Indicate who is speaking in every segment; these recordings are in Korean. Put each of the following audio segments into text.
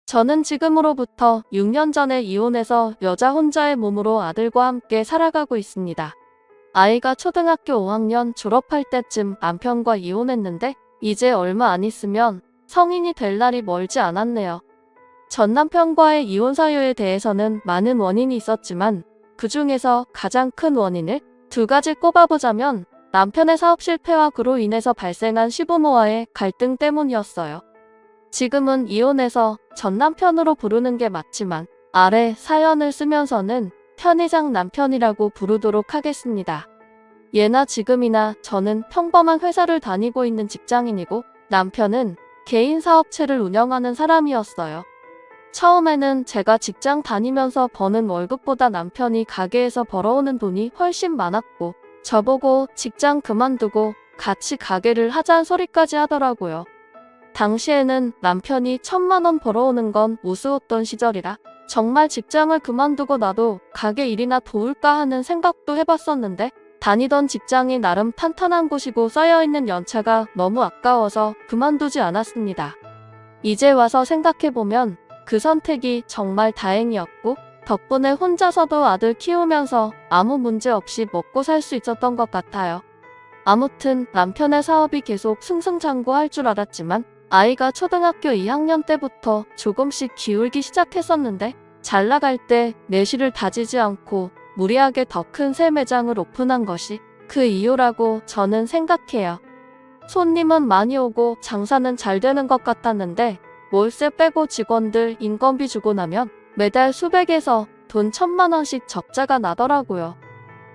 Speaker 1: 저는 지금으로부터 6년 전에 이혼해서 여자 혼자의 몸으로 아들과 함께 살아가고 있습니다. 아이가 초등학교 5학년 졸업할 때쯤 남편과 이혼했는데 이제 얼마 안 있으면 성인이 될 날이 멀지 않았네요. 전 남편과의 이혼 사유에 대해서는 많은 원인이 있었지만 그 중에서 가장 큰 원인을 두 가지 꼽아보자면 남편의 사업 실패와 그로 인해서 발생한 시부모와의 갈등 때문이었어요. 지금은 이혼해서 전 남편으로 부르는 게 맞지만 아래 사연을 쓰면서는 편의상 남편이라고 부르도록 하겠습니다. 예나 지금이나 저는 평범한 회사를 다니고 있는 직장인이고 남편은 개인 사업체를 운영하는 사람이었어요. 처음에는 제가 직장 다니면서 버는 월급보다 남편이 가게에서 벌어오는 돈이 훨씬 많았고 저보고 직장 그만두고 같이 가게를 하자는 소리까지 하더라고요. 당시에는 남편이 1,000만 원 벌어오는 건 우스웠던 시절이라 정말 직장을 그만두고 나도 가게 일이나 도울까 하는 생각도 해봤었는데 다니던 직장이 나름 탄탄한 곳이고 쌓여있는 연차가 너무 아까워서 그만두지 않았습니다. 이제 와서 생각해보면 그 선택이 정말 다행이었고 덕분에 혼자서도 아들 키우면서 아무 문제 없이 먹고 살 수 있었던 것 같아요. 아무튼 남편의 사업이 계속 승승장구할 줄 알았지만 아이가 초등학교 2학년 때부터 조금씩 기울기 시작했었는데 잘 나갈 때 내실을 다지지 않고 무리하게 더 큰 새 매장을 오픈한 것이 그 이유라고 저는 생각해요. 손님은 많이 오고 장사는 잘 되는 것 같았는데 월세 빼고 직원들 인건비 주고 나면 매달 수백에서 돈 1,000만 원씩 적자가 나더라고요.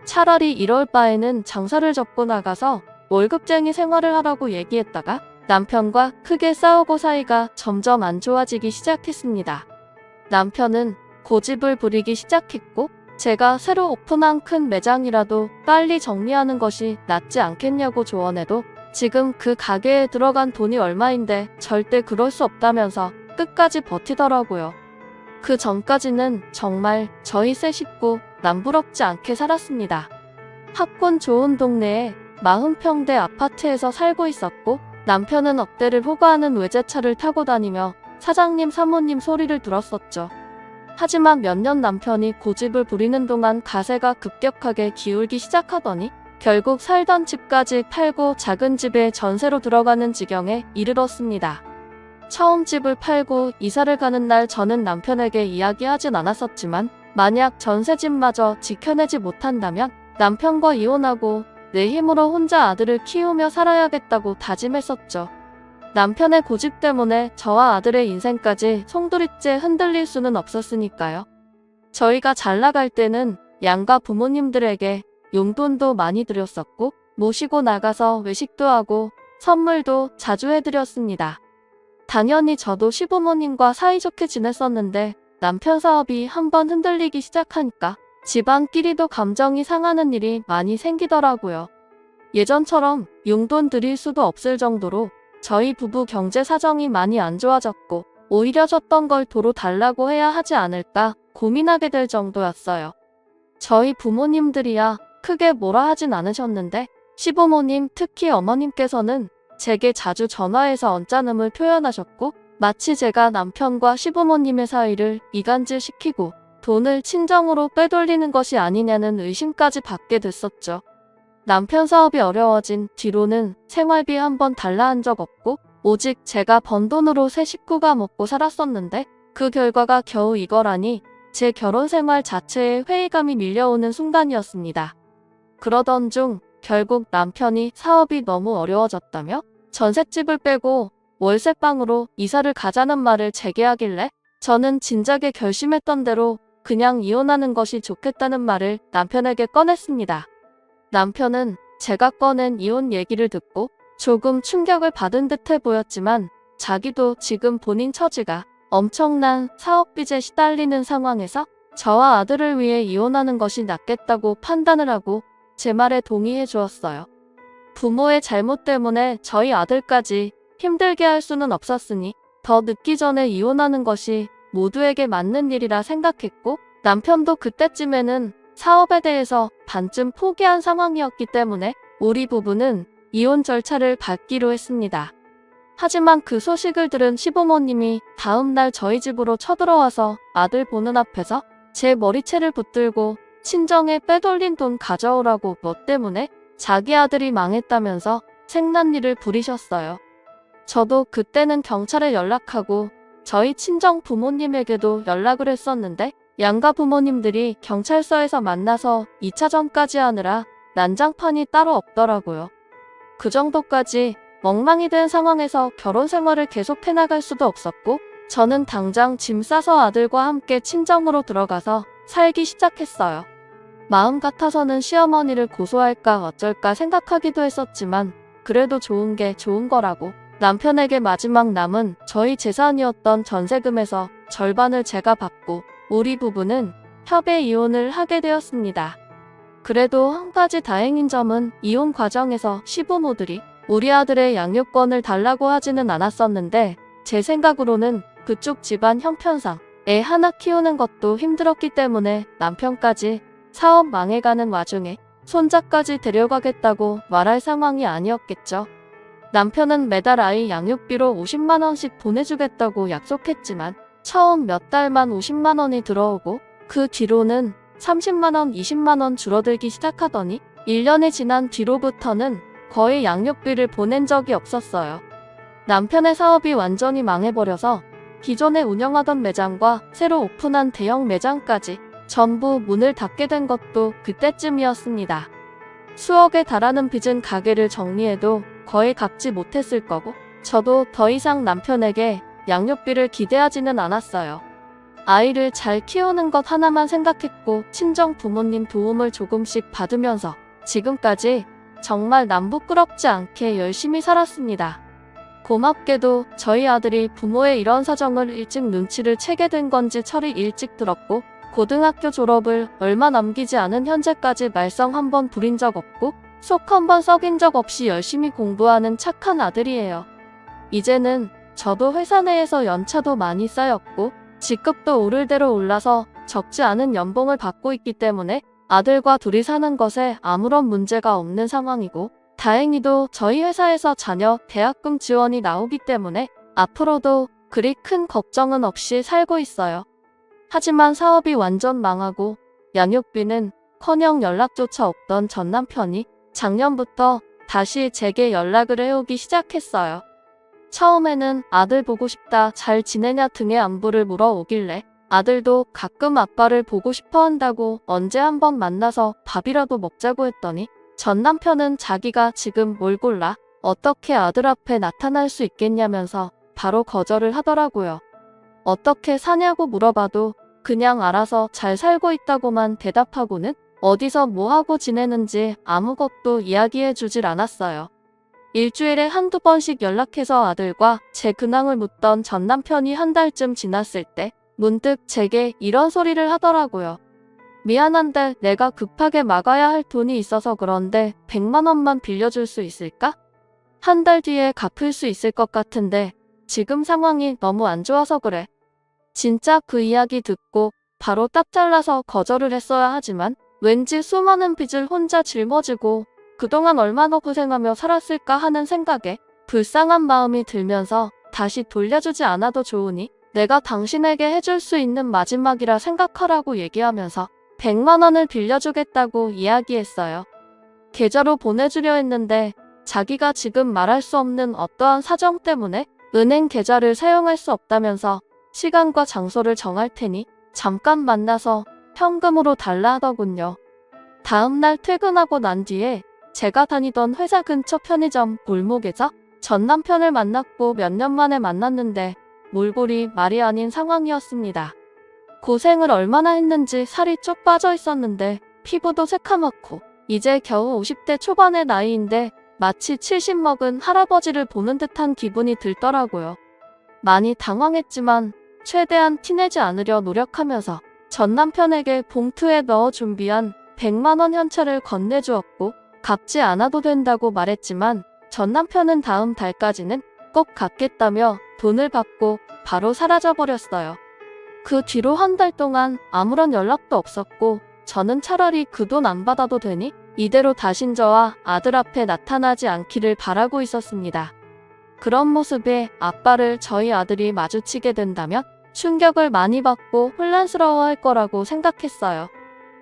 Speaker 1: 차라리 이럴 바에는 장사를 접고 나가서 월급쟁이 생활을 하라고 얘기했다가 남편과 크게 싸우고 사이가 점점 안 좋아지기 시작했습니다. 남편은 고집을 부리기 시작했고 제가 새로 오픈한 큰 매장이라도 빨리 정리하는 것이 낫지 않겠냐고 조언해도 지금 그 가게에 들어간 돈이 얼마인데 절대 그럴 수 없다면서 끝까지 버티더라고요. 그 전까지는 정말 저희 세 식구 남부럽지 않게 살았습니다. 학군 좋은 동네에 40평대 아파트에서 살고 있었고 남편은 억대를 호가하는 외제차를 타고 다니며 사장님 사모님 소리를 들었었죠. 하지만 몇 년 남편이 고집을 부리는 동안 가세가 급격하게 기울기 시작하더니 결국 살던 집까지 팔고 작은 집에 전세로 들어가는 지경에 이르렀습니다. 처음 집을 팔고 이사를 가는 날 저는 남편에게 이야기하진 않았었지만 만약 전세집마저 지켜내지 못한다면 남편과 이혼하고 내 힘으로 혼자 아들을 키우며 살아야겠다고 다짐했었죠. 남편의 고집 때문에 저와 아들의 인생까지 송두리째 흔들릴 수는 없었으니까요. 저희가 잘 나갈 때는 양가 부모님들에게 용돈도 많이 드렸었고 모시고 나가서 외식도 하고 선물도 자주 해드렸습니다. 당연히 저도 시부모님과 사이좋게 지냈었는데 남편 사업이 한번 흔들리기 시작하니까 집안끼리도 감정이 상하는 일이 많이 생기더라고요. 예전처럼 용돈 드릴 수도 없을 정도로 저희 부부 경제 사정이 많이 안 좋아졌고 오히려 줬던 걸 도로 달라고 해야 하지 않을까 고민하게 될 정도였어요. 저희 부모님들이야 크게 뭐라 하진 않으셨는데 시부모님 특히 어머님께서는 제게 자주 전화해서 언짢음을 표현하셨고 마치 제가 남편과 시부모님의 사이를 이간질시키고 돈을 친정으로 빼돌리는 것이 아니냐는 의심까지 받게 됐었죠. 남편 사업이 어려워진 뒤로는 생활비 한 번 달라 한 적 없고 오직 제가 번 돈으로 세 식구가 먹고 살았었는데 그 결과가 겨우 이거라니 제 결혼 생활 자체에 회의감이 밀려오는 순간이었습니다. 그러던 중 결국 남편이 사업이 너무 어려워졌다며 전셋집을 빼고 월세방으로 이사를 가자는 말을 제게 하길래 저는 진작에 결심했던 대로 그냥 이혼하는 것이 좋겠다는 말을 남편에게 꺼냈습니다. 남편은 제가 꺼낸 이혼 얘기를 듣고 조금 충격을 받은 듯해 보였지만 자기도 지금 본인 처지가 엄청난 사업빚에 시달리는 상황에서 저와 아들을 위해 이혼하는 것이 낫겠다고 판단을 하고 제 말에 동의해 주었어요. 부모의 잘못 때문에 저희 아들까지 힘들게 할 수는 없었으니 더 늦기 전에 이혼하는 것이 모두에게 맞는 일이라 생각했고 남편도 그때쯤에는 사업에 대해서 반쯤 포기한 상황이었기 때문에 우리 부부는 이혼 절차를 밟기로 했습니다. 하지만 그 소식을 들은 시부모님이 다음날 저희 집으로 쳐들어와서 아들 보는 앞에서 제 머리채를 붙들고 친정에 빼돌린 돈 가져오라고 뭐 때문에 자기 아들이 망했다면서 생난리를 부리셨어요. 저도 그때는 경찰에 연락하고 저희 친정 부모님에게도 연락을 했었는데 양가 부모님들이 경찰서에서 만나서 2차전까지 하느라 난장판이 따로 없더라고요. 그 정도까지 멍망이 된 상황에서 결혼 생활을 계속 해나갈 수도 없었고 저는 당장 짐 싸서 아들과 함께 친정으로 들어가서 살기 시작했어요. 마음 같아서는 시어머니를 고소할까 어쩔까 생각하기도 했었지만 그래도 좋은 게 좋은 거라고 남편에게 마지막 남은 저희 재산이었던 전세금에서 절반을 제가 받고 우리 부부는 협의 이혼을 하게 되었습니다. 그래도 한 가지 다행인 점은 이혼 과정에서 시부모들이 우리 아들의 양육권을 달라고 하지는 않았었는데 제 생각으로는 그쪽 집안 형편상 애 하나 키우는 것도 힘들었기 때문에 남편까지 사업 망해가는 와중에 손자까지 데려가겠다고 말할 상황이 아니었겠죠. 남편은 매달 아이 양육비로 50만 원씩 보내주겠다고 약속했지만 처음 몇 달만 50만 원이 들어오고 그 뒤로는 30만 원, 20만 원 줄어들기 시작하더니 1년이 지난 뒤로부터는 거의 양육비를 보낸 적이 없었어요. 남편의 사업이 완전히 망해버려서 기존에 운영하던 매장과 새로 오픈한 대형 매장까지 전부 문을 닫게 된 것도 그때쯤이었습니다. 수억에 달하는 빚은 가게를 정리해도 거의 갚지 못했을 거고 저도 더 이상 남편에게 양육비를 기대하지는 않았어요. 아이를 잘 키우는 것 하나만 생각했고 친정 부모님 도움을 조금씩 받으면서 지금까지 정말 남부끄럽지 않게 열심히 살았습니다. 고맙게도 저희 아들이 부모의 이런 사정을 일찍 눈치를 채게 된 건지 철이 일찍 들었고 고등학교 졸업을 얼마 남기지 않은 현재까지 말썽 한 번 부린 적 없고 속 한 번 썩인 적 없이 열심히 공부하는 착한 아들이에요. 이제는 저도 회사 내에서 연차도 많이 쌓였고 직급도 오를 대로 올라서 적지 않은 연봉을 받고 있기 때문에 아들과 둘이 사는 것에 아무런 문제가 없는 상황이고 다행히도 저희 회사에서 자녀 대학금 지원이 나오기 때문에 앞으로도 그리 큰 걱정은 없이 살고 있어요. 하지만 사업이 완전 망하고 양육비는 커녕 연락조차 없던 전 남편이 작년부터 다시 제게 연락을 해오기 시작했어요. 처음에는 아들 보고 싶다, 잘 지내냐 등의 안부를 물어오길래 아들도 가끔 아빠를 보고 싶어 한다고 언제 한번 만나서 밥이라도 먹자고 했더니 전 남편은 자기가 지금 뭘 골라 어떻게 아들 앞에 나타날 수 있겠냐면서 바로 거절을 하더라고요. 어떻게 사냐고 물어봐도 그냥 알아서 잘 살고 있다고만 대답하고는 어디서 뭐하고 지내는지 아무것도 이야기해 주질 않았어요. 일주일에 한두 번씩 연락해서 아들과 제 근황을 묻던 전 남편이 한 달쯤 지났을 때 문득 제게 이런 소리를 하더라고요. 미안한데 내가 급하게 막아야 할 돈이 있어서 그런데 100만 원만 빌려줄 수 있을까? 한 달 뒤에 갚을 수 있을 것 같은데 지금 상황이 너무 안 좋아서 그래. 진짜 그 이야기 듣고 바로 딱 잘라서 거절을 했어야 하지만 왠지 수많은 빚을 혼자 짊어지고 그동안 얼마나 고생하며 살았을까 하는 생각에 불쌍한 마음이 들면서 다시 돌려주지 않아도 좋으니 내가 당신에게 해줄 수 있는 마지막이라 생각하라고 얘기하면서 100만 원을 빌려주겠다고 이야기했어요. 계좌로 보내주려 했는데 자기가 지금 말할 수 없는 어떠한 사정 때문에 은행 계좌를 사용할 수 없다면서 시간과 장소를 정할 테니 잠깐 만나서 현금으로 달라 하더군요. 다음날 퇴근하고 난 뒤에 제가 다니던 회사 근처 편의점 골목에서 전 남편을 만났고 몇 년 만에 만났는데 몰골이 말이 아닌 상황이었습니다. 고생을 얼마나 했는지 살이 쭉 빠져 있었는데 피부도 새카맣고 이제 겨우 50대 초반의 나이인데 마치 70 먹은 할아버지를 보는 듯한 기분이 들더라고요. 많이 당황했지만 최대한 티내지 않으려 노력하면서 전 남편에게 봉투에 넣어 준비한 100만 원 현찰을 건네주었고 갚지 않아도 된다고 말했지만 전 남편은 다음 달까지는 꼭 갚겠다며 돈을 받고 바로 사라져버렸어요. 그 뒤로 한 달 동안 아무런 연락도 없었고 저는 차라리 그 돈 안 받아도 되니 이대로 다신 저와 아들 앞에 나타나지 않기를 바라고 있었습니다. 그런 모습에 아빠를 저희 아들이 마주치게 된다면 충격을 많이 받고 혼란스러워할 거라고 생각했어요.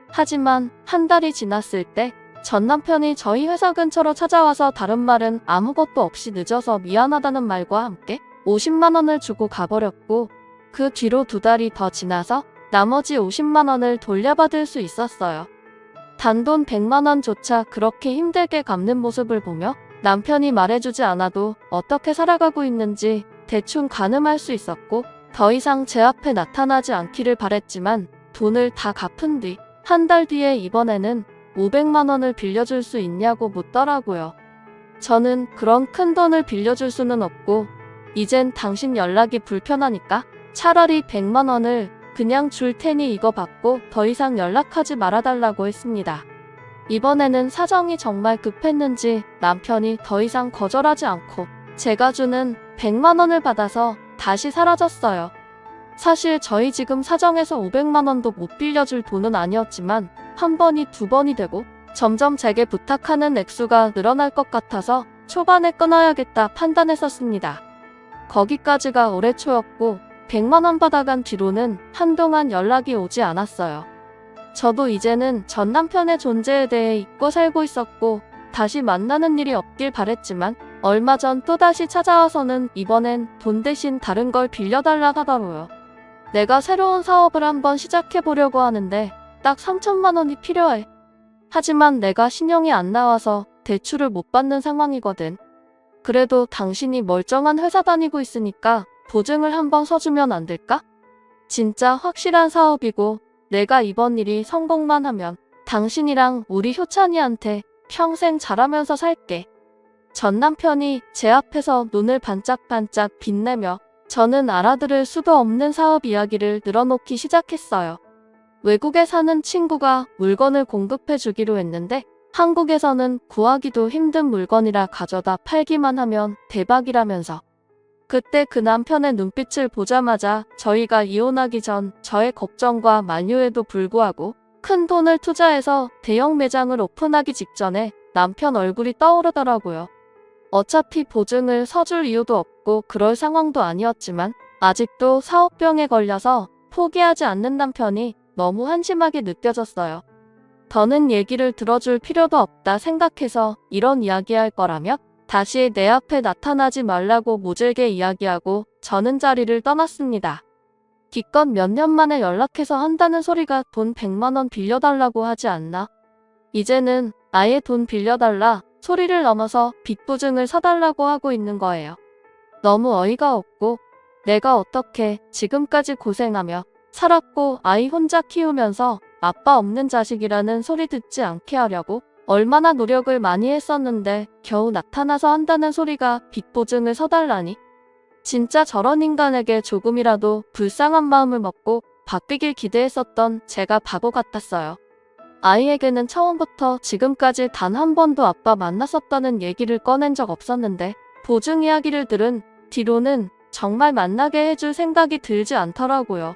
Speaker 1: 하지만 한 달이 지났을 때 전 남편이 저희 회사 근처로 찾아와서 다른 말은 아무것도 없이 늦어서 미안하다는 말과 함께 50만 원을 주고 가버렸고, 그 뒤로 2달이 더 지나서 나머지 50만 원을 돌려받을 수 있었어요. 단돈 100만 원조차 그렇게 힘들게 갚는 모습을 보며 남편이 말해주지 않아도 어떻게 살아가고 있는지 대충 가늠할 수 있었고, 더 이상 제 앞에 나타나지 않기를 바랬지만 돈을 다 갚은 뒤 한 달 뒤에 이번에는 500만 원을 빌려줄 수 있냐고 묻더라고요. 저는 그런 큰 돈을 빌려줄 수는 없고, 이젠 당신 연락이 불편하니까 차라리 100만 원을 그냥 줄 테니 이거 받고 더 이상 연락하지 말아달라고 했습니다. 이번에는 사정이 정말 급했는지 남편이 더 이상 거절하지 않고 제가 주는 100만 원을 받아서 다시 사라졌어요. 사실 저희 지금 사정에서 500만 원도 못 빌려줄 돈은 아니었지만 한 번이 2번이 되고 점점 제게 부탁하는 액수가 늘어날 것 같아서 초반에 끊어야겠다 판단했었습니다. 거기까지가 올해 초였고 100만 원 받아간 뒤로는 한동안 연락이 오지 않았어요. 저도 이제는 전 남편의 존재에 대해 잊고 살고 있었고 다시 만나는 일이 없길 바랬지만 얼마 전 또다시 찾아와서는 이번엔 돈 대신 다른 걸 빌려달라 하더라고요. 내가 새로운 사업을 한번 시작해보려고 하는데 딱 3천만 원이 필요해. 하지만 내가 신용이 안 나와서 대출을 못 받는 상황이거든. 그래도 당신이 멀쩡한 회사 다니고 있으니까 보증을 한번 서주면 안 될까? 진짜 확실한 사업이고 내가 이번 일이 성공만 하면 당신이랑 우리 효찬이한테 평생 잘하면서 살게. 전 남편이 제 앞에서 눈을 반짝반짝 빛내며 저는 알아들을 수도 없는 사업 이야기를 늘어놓기 시작했어요. 외국에 사는 친구가 물건을 공급해 주기로 했는데 한국에서는 구하기도 힘든 물건이라 가져다 팔기만 하면 대박이라면서. 그때 그 남편의 눈빛을 보자마자 저희가 이혼하기 전 저의 걱정과 만류에도 불구하고 큰 돈을 투자해서 대형 매장을 오픈하기 직전에 남편 얼굴이 떠오르더라고요. 어차피 보증을 서줄 이유도 없고 그럴 상황도 아니었지만 아직도 사업병에 걸려서 포기하지 않는 남편이 너무 한심하게 느껴졌어요. 더는 얘기를 들어줄 필요도 없다 생각해서 이런 이야기할 거라면 다시 내 앞에 나타나지 말라고 모질게 이야기하고 저는 자리를 떠났습니다. 기껏 몇 년 만에 연락해서 한다는 소리가 돈 100만 원 빌려달라고 하지 않나? 이제는 아예 돈 빌려달라 소리를 넘어서 빚 보증을 서달라고 하고 있는 거예요. 너무 어이가 없고 내가 어떻게 지금까지 고생하며 살았고 아이 혼자 키우면서 아빠 없는 자식이라는 소리 듣지 않게 하려고 얼마나 노력을 많이 했었는데 겨우 나타나서 한다는 소리가 빚 보증을 서달라니. 진짜 저런 인간에게 조금이라도 불쌍한 마음을 먹고 바뀌길 기대했었던 제가 바보 같았어요. 아이에게는 처음부터 지금까지 단 한 번도 아빠 만났었다는 얘기를 꺼낸 적 없었는데 보증 이야기를 들은 뒤로는 정말 만나게 해줄 생각이 들지 않더라고요.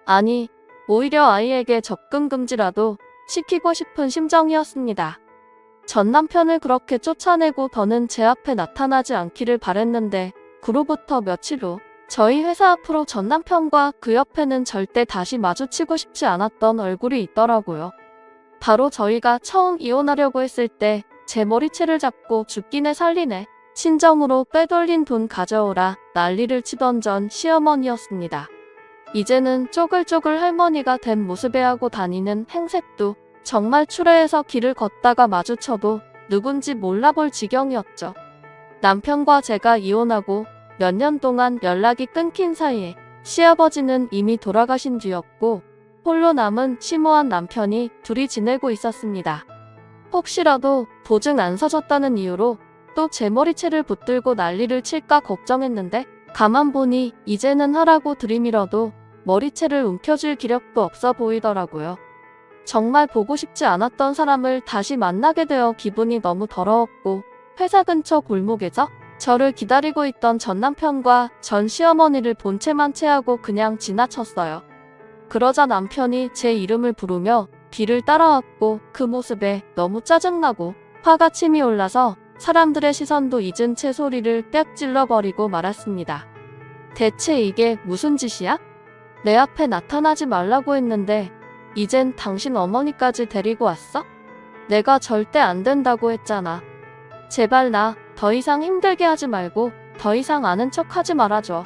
Speaker 1: 아니, 오히려 아이에게 접근 금지라도 시키고 싶은 심정이었습니다. 전 남편을 그렇게 쫓아내고 더는 제 앞에 나타나지 않기를 바랬는데 그로부터 며칠 후 저희 회사 앞으로 전 남편과 그 옆에는 절대 다시 마주치고 싶지 않았던 얼굴이 있더라고요. 바로 저희가 처음 이혼하려고 했을 때 제 머리채를 잡고 죽기네 살리네 친정으로 빼돌린 돈 가져오라 난리를 치던 전 시어머니였습니다. 이제는 쪼글쪼글 할머니가 된 모습에 하고 다니는 행색도 정말 추레해서 길을 걷다가 마주쳐도 누군지 몰라볼 지경이었죠. 남편과 제가 이혼하고 몇 년 동안 연락이 끊긴 사이에 시아버지는 이미 돌아가신 뒤였고 홀로 남은 심오한 남편이 둘이 지내고 있었습니다. 혹시라도 보증 안 서줬다는 이유로 또 제 머리채를 붙들고 난리를 칠까 걱정했는데 가만 보니 이제는 하라고 들이밀어도 머리채를 움켜쥘 기력도 없어 보이더라고요. 정말 보고 싶지 않았던 사람을 다시 만나게 되어 기분이 너무 더러웠고 회사 근처 골목에서 저를 기다리고 있던 전 남편과 전 시어머니를 본 채만 체하고 그냥 지나쳤어요. 그러자 남편이 제 이름을 부르며 뒤를 따라왔고 그 모습에 너무 짜증나고 화가 침이 올라서 사람들의 시선도 잊은 채 소리를 빽 질러버리고 말았습니다. 대체 이게 무슨 짓이야? 내 앞에 나타나지 말라고 했는데 이젠 당신 어머니까지 데리고 왔어? 내가 절대 안 된다고 했잖아. 제발 나 더 이상 힘들게 하지 말고 더 이상 아는 척 하지 말아줘.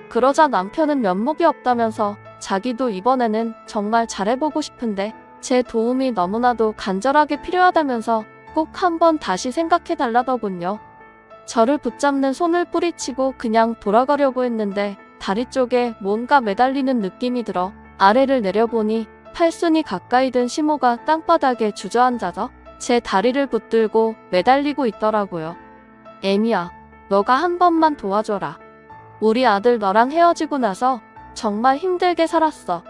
Speaker 1: 그러자 남편은 면목이 없다면서 자기도 이번에는 정말 잘해보고 싶은데 제 도움이 너무나도 간절하게 필요하다면서 꼭 한번 다시 생각해달라더군요. 저를 붙잡는 손을 뿌리치고 그냥 돌아가려고 했는데 다리 쪽에 뭔가 매달리는 느낌이 들어 아래를 내려보니 팔순이 가까이 든 시모가 땅바닥에 주저앉아서 제 다리를 붙들고 매달리고 있더라고요. 애미야, 너가 한 번만 도와줘라. 우리 아들 너랑 헤어지고 나서 정말 힘들게 살았어.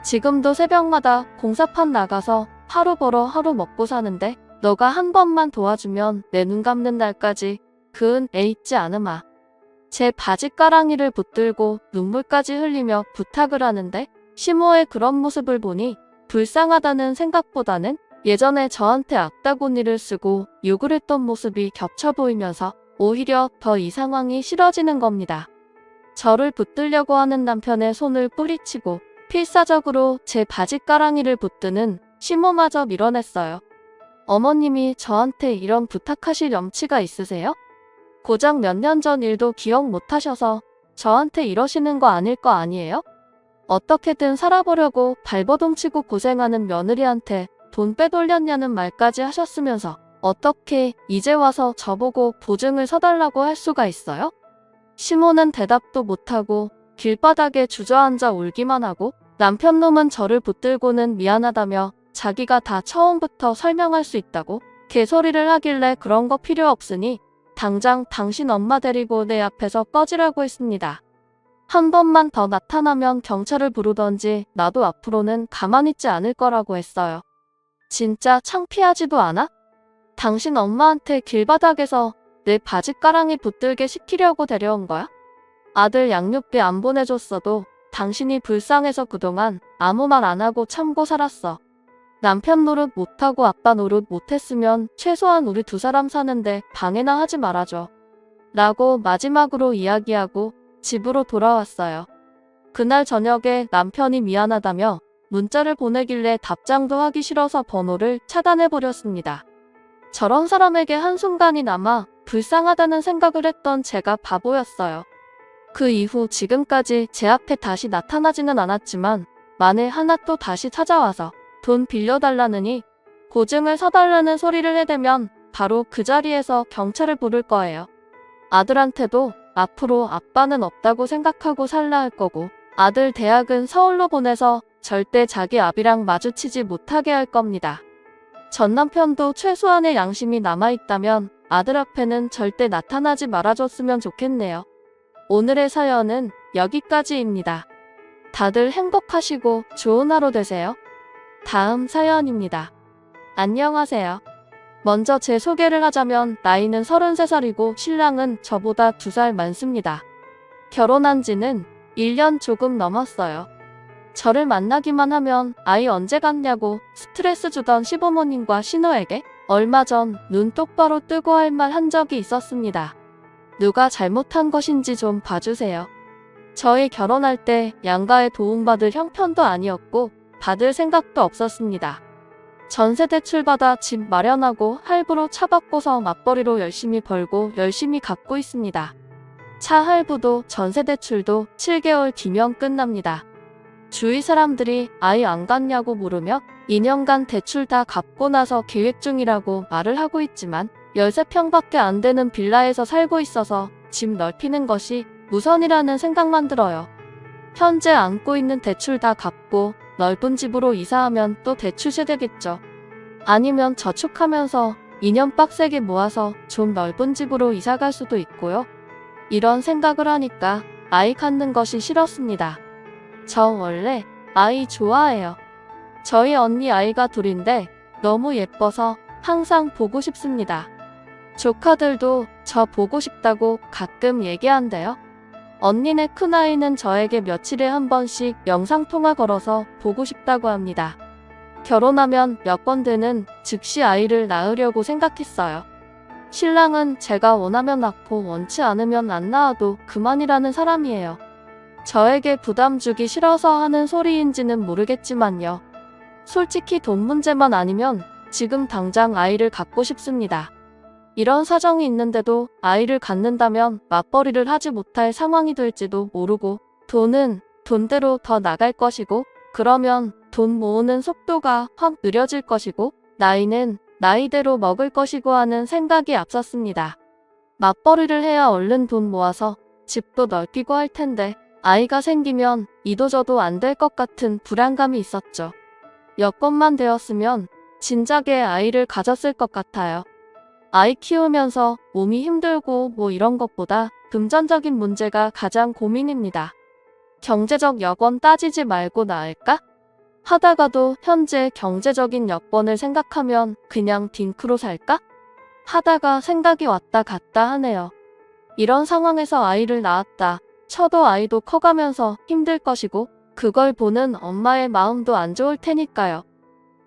Speaker 1: 지금도 새벽마다 공사판 나가서 하루 벌어 하루 먹고 사는데 너가 한 번만 도와주면 내 눈 감는 날까지 그은 애 있지 않으마. 제 바지가랑이를 붙들고 눈물까지 흘리며 부탁을 하는데 시모의 그런 모습을 보니 불쌍하다는 생각보다는 예전에 저한테 악다구니를 쓰고 욕을 했던 모습이 겹쳐 보이면서 오히려 더 이 상황이 싫어지는 겁니다. 저를 붙들려고 하는 남편의 손을 뿌리치고 필사적으로 제 바지가랑이를 붙드는 시모마저 밀어냈어요. 어머님이 저한테 이런 부탁하실 염치가 있으세요? 고작 몇 년 전 일도 기억 못하셔서 저한테 이러시는 거 아닐 거 아니에요? 어떻게든 살아보려고 발버둥치고 고생하는 며느리한테 돈 빼돌렸냐는 말까지 하셨으면서 어떻게 이제 와서 저보고 보증을 서달라고 할 수가 있어요? 시모는 대답도 못하고 길바닥에 주저앉아 울기만 하고 남편 놈은 저를 붙들고는 미안하다며 자기가 다 처음부터 설명할 수 있다고 개소리를 하길래 그런 거 필요 없으니 당장 당신 엄마 데리고 내 앞에서 꺼지라고 했습니다. 한 번만 더 나타나면 경찰을 부르던지 나도 앞으로는 가만히 있지 않을 거라고 했어요. 진짜 창피하지도 않아? 당신 엄마한테 길바닥에서 내 바지가랑이 붙들게 시키려고 데려온 거야? 아들 양육비 안 보내줬어도 당신이 불쌍해서 그동안 아무 말 안 하고 참고 살았어. 남편 노릇 못하고 아빠 노릇 못했으면 최소한 우리 두 사람 사는데 방해나 하지 말아줘. 라고 마지막으로 이야기하고 집으로 돌아왔어요. 그날 저녁에 남편이 미안하다며 문자를 보내길래 답장도 하기 싫어서 번호를 차단해버렸습니다. 저런 사람에게 한순간이나마 불쌍하다는 생각을 했던 제가 바보였어요. 그 이후 지금까지 제 앞에 다시 나타나지는 않았지만 만에 하나 또 다시 찾아와서 돈 빌려달라느니 보증을 서달라는 소리를 해대면 바로 그 자리에서 경찰을 부를 거예요. 아들한테도 앞으로 아빠는 없다고 생각하고 살라 할 거고 아들 대학은 서울로 보내서 절대 자기 아비랑 마주치지 못하게 할 겁니다. 전 남편도 최소한의 양심이 남아있다면 아들 앞에는 절대 나타나지 말아줬으면 좋겠네요. 오늘의 사연은 여기까지입니다. 다들 행복하시고 좋은 하루 되세요. 다음 사연입니다. 안녕하세요. 먼저 제 소개를 하자면 나이는 33살이고 신랑은 저보다 2살 많습니다. 결혼한 지는 1년 조금 넘었어요. 저를 만나기만 하면 아이 언제 갔냐고 스트레스 주던 시부모님과 신우에게 얼마 전 눈 똑바로 뜨고 할 말 한 적이 있었습니다. 누가 잘못한 것인지 좀 봐주세요. 저희 결혼할 때 양가의 도움받을 형편도 아니었고 받을 생각도 없었습니다. 전세 대출받아 집 마련하고 할부로 차 바꿔서 맞벌이로 열심히 벌고 열심히 갚고 있습니다. 차 할부도 전세 대출도 7개월 뒤면 끝납니다. 주위 사람들이 아이 안 갔냐고 물으며 2년간 대출 다 갚고 나서 계획 중이라고 말을 하고 있지만 13평밖에 안 되는 빌라에서 살고 있어서 집 넓히는 것이 우선이라는 생각만 들어요. 현재 안고 있는 대출 다 갚고 넓은 집으로 이사하면 또 대출 세대겠죠. 아니면 저축하면서 2년 빡세게 모아서 좀 넓은 집으로 이사갈 수도 있고요. 이런 생각을 하니까 아이 갖는 것이 싫었습니다. 저 원래 아이 좋아해요. 저희 언니 아이가 둘인데 너무 예뻐서 항상 보고 싶습니다. 조카들도 저 보고 싶다고 가끔 얘기한대요. 언니네 큰아이는 저에게 며칠에 한 번씩 영상통화 걸어서 보고 싶다고 합니다. 결혼하면 몇 번 되는 즉시 아이를 낳으려고 생각했어요. 신랑은 제가 원하면 낳고 원치 않으면 안 낳아도 그만이라는 사람이에요. 저에게 부담 주기 싫어서 하는 소리인지는 모르겠지만요. 솔직히 돈 문제만 아니면 지금 당장 아이를 갖고 싶습니다. 이런 사정이 있는데도 아이를 갖는다면 맞벌이를 하지 못할 상황이 될지도 모르고 돈은 돈대로 더 나갈 것이고 그러면 돈 모으는 속도가 확 느려질 것이고 나이는 나이대로 먹을 것이고 하는 생각이 앞섰습니다. 맞벌이를 해야 얼른 돈 모아서 집도 넓히고 할 텐데 아이가 생기면 이도저도 안 될 것 같은 불안감이 있었죠. 여건만 되었으면 진작에 아이를 가졌을 것 같아요. 아이 키우면서 몸이 힘들고 뭐 이런 것보다 금전적인 문제가 가장 고민입니다. 경제적 여건 따지지 말고 나을까? 하다가도 현재 경제적인 여건을 생각하면 그냥 딩크로 살까? 하다가 생각이 왔다 갔다 하네요. 이런 상황에서 아이를 낳았다 쳐도 아이도 커가면서 힘들 것이고 그걸 보는 엄마의 마음도 안 좋을 테니까요.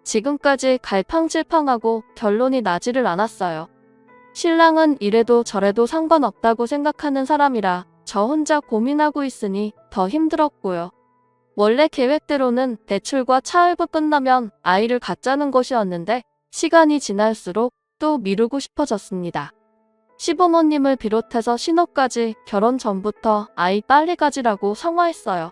Speaker 1: 지금까지 갈팡질팡하고 결론이 나지를 않았어요. 신랑은 이래도 저래도 상관없다고 생각하는 사람이라 저 혼자 고민하고 있으니 더 힘들었고요. 원래 계획대로는 대출과 차을부 끝나면 아이를 갖자는 것이었는데 시간이 지날수록 또 미루고 싶어졌습니다. 시부모님을 비롯해서 신호까지 결혼 전부터 아이 빨리 가지라고 성화했어요.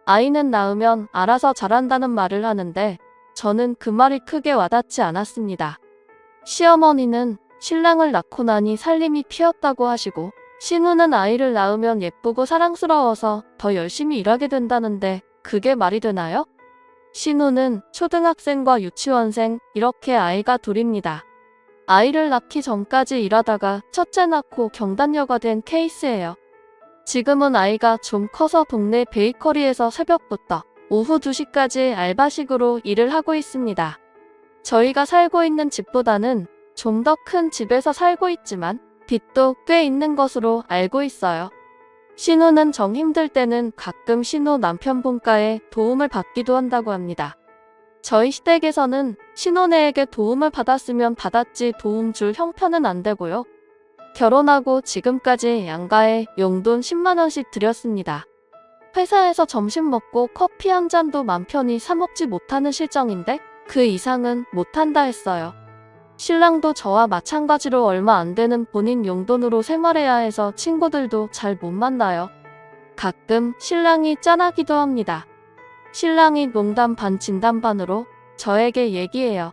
Speaker 1: 아이는 낳으면 알아서 자란다는 말을 하는데 저는 그 말이 크게 와닿지 않았습니다. 시어머니는 신랑을 낳고 나니 살림이 피었다고 하시고 신우는 아이를 낳으면 예쁘고 사랑스러워서 더 열심히 일하게 된다는데 그게 말이 되나요? 신우는 초등학생과 유치원생 이렇게 아이가 둘입니다. 아이를 낳기 전까지 일하다가 첫째 낳고 경단녀가 된 케이스예요. 지금은 아이가 좀 커서 동네 베이커리에서 새벽부터 오후 2시까지 알바식으로 일을 하고 있습니다. 저희가 살고 있는 집보다는 좀 더 큰 집에서 살고 있지만 빚도 꽤 있는 것으로 알고 있어요. 신우는 정 힘들 때는 가끔 신우 남편분과의 도움을 받기도 한다고 합니다. 저희 시댁에서는 신혼애에게 도움을 받았으면 받았지 도움 줄 형편은 안 되고요. 결혼하고 지금까지 양가에 용돈 10만 원씩 드렸습니다. 회사에서 점심 먹고 커피 한 잔도 맘 편히 사 먹지 못하는 실정인데 그 이상은 못한다 했어요. 신랑도 저와 마찬가지로 얼마 안 되는 본인 용돈으로 생활해야 해서 친구들도 잘 못 만나요. 가끔 신랑이 짠하기도 합니다. 신랑이 농담 반 진담 반으로 저에게 얘기해요.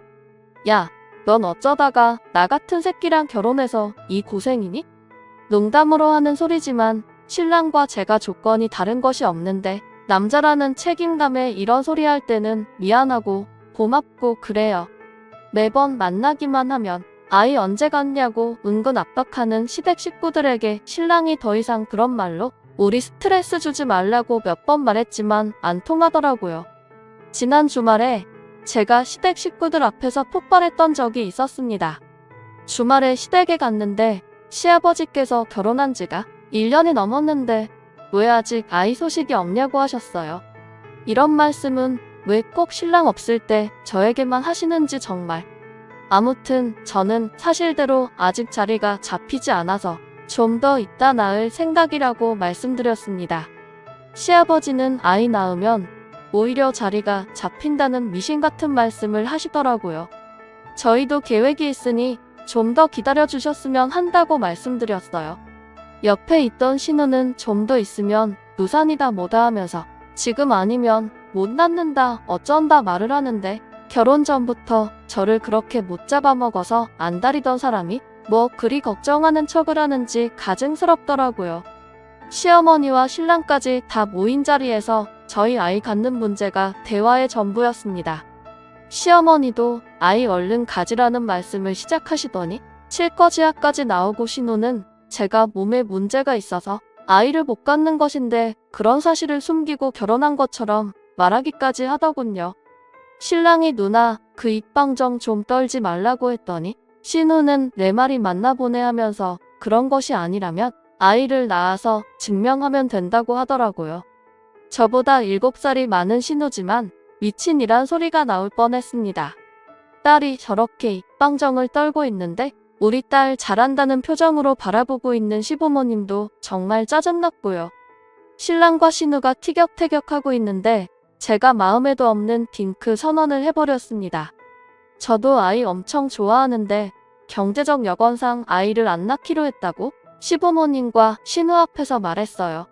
Speaker 1: 야, 넌 어쩌다가 나 같은 새끼랑 결혼해서 이 고생이니? 농담으로 하는 소리지만 신랑과 제가 조건이 다른 것이 없는데 남자라는 책임감에 이런 소리 할 때는 미안하고 고맙고 그래요. 매번 만나기만 하면 아이 언제 갔냐고 은근 압박하는 시댁 식구들에게 신랑이 더 이상 그런 말로 우리 스트레스 주지 말라고 몇 번 말했지만 안 통하더라고요. 지난 주말에 제가 시댁 식구들 앞에서 폭발했던 적이 있었습니다. 주말에 시댁에 갔는데 시아버지께서 결혼한 지가 1년이 넘었는데 왜 아직 아이 소식이 없냐고 하셨어요. 이런 말씀은 왜 꼭 신랑 없을 때 저에게만 하시는지 정말. 아무튼 저는 사실대로 아직 자리가 잡히지 않아서 좀 더 있다 낳을 생각이라고 말씀드렸습니다. 시아버지는 아이 낳으면 오히려 자리가 잡힌다는 미신 같은 말씀을 하시더라고요. 저희도 계획이 있으니 좀 더 기다려주셨으면 한다고 말씀드렸어요. 옆에 있던 신우는 좀 더 있으면 누산이다 뭐다 하면서 지금 아니면 못 낳는다 어쩐다 말을 하는데 결혼 전부터 저를 그렇게 못 잡아먹어서 안달이던 사람이 뭐 그리 걱정하는 척을 하는지 가증스럽더라고요. 시어머니와 신랑까지 다 모인 자리에서 저희 아이 갖는 문제가 대화의 전부였습니다. 시어머니도 아이 얼른 가지라는 말씀을 시작하시더니 칠거지아까지 나오고 신우는 제가 몸에 문제가 있어서 아이를 못 갖는 것인데 그런 사실을 숨기고 결혼한 것처럼 말하기까지 하더군요. 신랑이 누나 그 입방정 좀 떨지 말라고 했더니 신우는 내 말이 맞나 보네 하면서 그런 것이 아니라면 아이를 낳아서 증명하면 된다고 하더라고요. 저보다 7살이 많은 신우지만 미친이란 소리가 나올 뻔했습니다. 딸이 저렇게 입방정을 떨고 있는데 우리 딸 잘한다는 표정으로 바라보고 있는 시부모님도 정말 짜증났고요. 신랑과 신우가 티격태격하고 있는데 제가 마음에도 없는 딩크 선언을 해버렸습니다. 저도 아이 엄청 좋아하는데 경제적 여건상 아이를 안 낳기로 했다고 시부모님과 신우 앞에서 말했어요.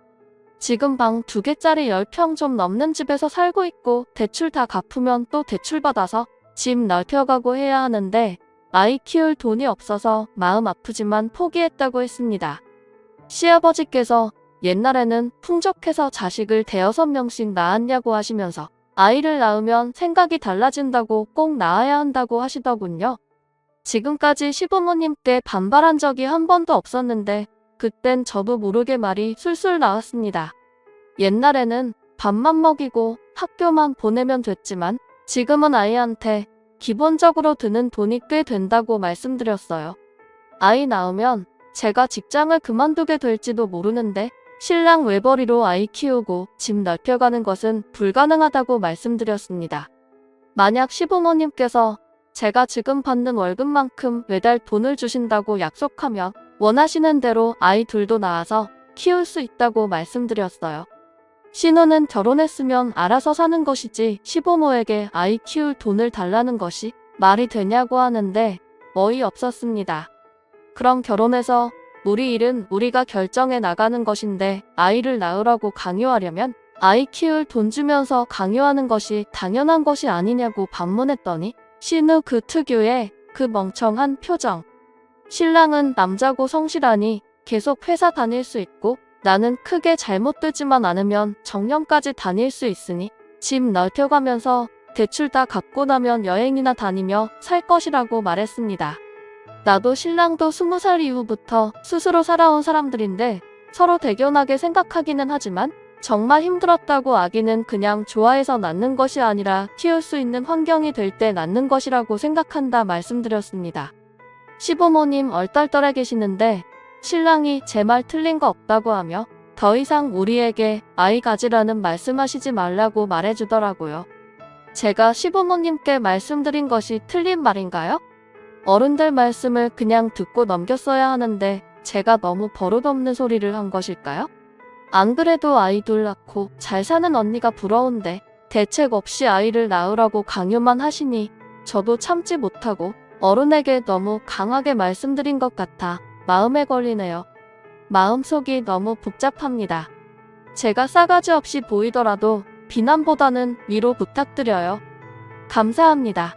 Speaker 1: 지금 방 2개짜리 10평 좀 넘는 집에서 살고 있고 대출 다 갚으면 또 대출 받아서 집 넓혀가고 해야 하는데 아이 키울 돈이 없어서 마음 아프지만 포기했다고 했습니다. 시아버지께서 옛날에는 풍족해서 자식을 5-6명씩 낳았냐고 하시면서 아이를 낳으면 생각이 달라진다고 꼭 낳아야 한다고 하시더군요. 지금까지 시부모님께 반발한 적이 한 번도 없었는데 그땐 저도 모르게 말이 술술 나왔습니다. 옛날에는 밥만 먹이고 학교만 보내면 됐지만 지금은 아이한테 기본적으로 드는 돈이 꽤 된다고 말씀드렸어요. 아이 낳으면 제가 직장을 그만두게 될지도 모르는데 신랑 외벌이로 아이 키우고 집 넓혀가는 것은 불가능하다고 말씀드렸습니다. 만약 시부모님께서 제가 지금 받는 월급만큼 매달 돈을 주신다고 약속하면 원하시는 대로 아이 둘도 낳아서 키울 수 있다고 말씀드렸어요. 신우는 결혼했으면 알아서 사는 것이지 시부모에게 아이 키울 돈을 달라는 것이 말이 되냐고 하는데 어이없었습니다. 그럼 결혼해서 우리 일은 우리가 결정해 나가는 것인데 아이를 낳으라고 강요하려면 아이 키울 돈 주면서 강요하는 것이 당연한 것이 아니냐고 반문했더니 신우 그 특유의 그 멍청한 표정. 신랑은 남자고 성실하니 계속 회사 다닐 수 있고 나는 크게 잘못되지만 않으면 정년까지 다닐 수 있으니 집 넓혀가면서 대출 다 갚고 나면 여행이나 다니며 살 것이라고 말했습니다. 나도 신랑도 20살 이후부터 스스로 살아온 사람들인데 서로 대견하게 생각하기는 하지만 정말 힘들었다고 아기는 그냥 좋아해서 낳는 것이 아니라 키울 수 있는 환경이 될 때 낳는 것이라고 생각한다 말씀드렸습니다. 시부모님 얼떨떨해 계시는데 신랑이 제 말 틀린 거 없다고 하며 더 이상 우리에게 아이 가지라는 말씀하시지 말라고 말해주더라고요. 제가 시부모님께 말씀드린 것이 틀린 말인가요? 어른들 말씀을 그냥 듣고 넘겼어야 하는데 제가 너무 버릇없는 소리를 한 것일까요? 안 그래도 아이 둘 낳고 잘 사는 언니가 부러운데 대책 없이 아이를 낳으라고 강요만 하시니 저도 참지 못하고 어른에게 너무 강하게 말씀드린 것 같아 마음에 걸리네요. 마음속이 너무 복잡합니다. 제가 싸가지 없이 보이더라도 비난보다는 위로 부탁드려요. 감사합니다.